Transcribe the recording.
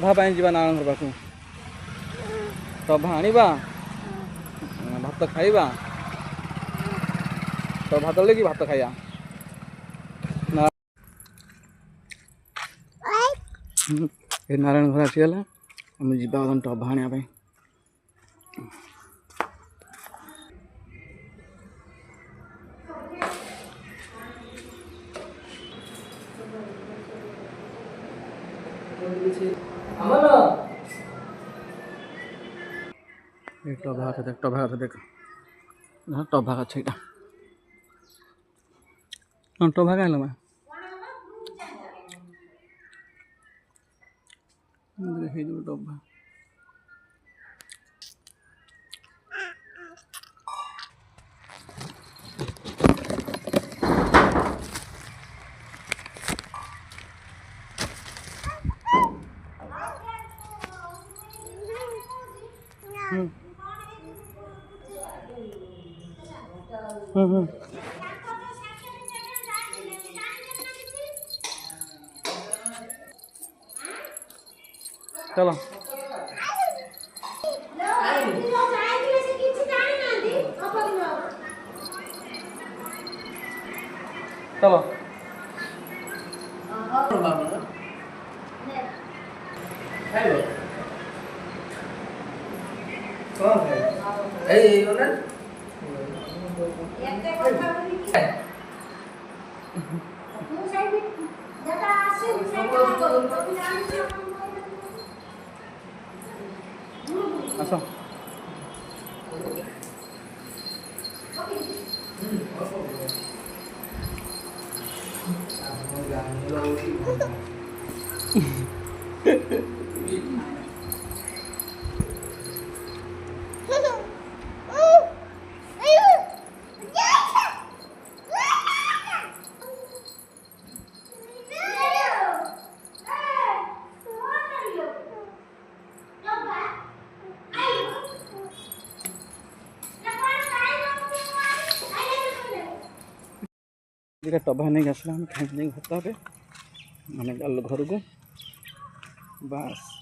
भाई जीवा नारायण घर पाखु टभा आनिबा भात खाइबा तो भात लेकिन भात खाइया नारायण घर आसीगला आम जीवा टभा आने टभा देख देख टभा गछ यहाँ टभा कह लमा टभा चलो चलो आस टभा नहीं आसला खाई नहीं घर पे आम गल घर को बस।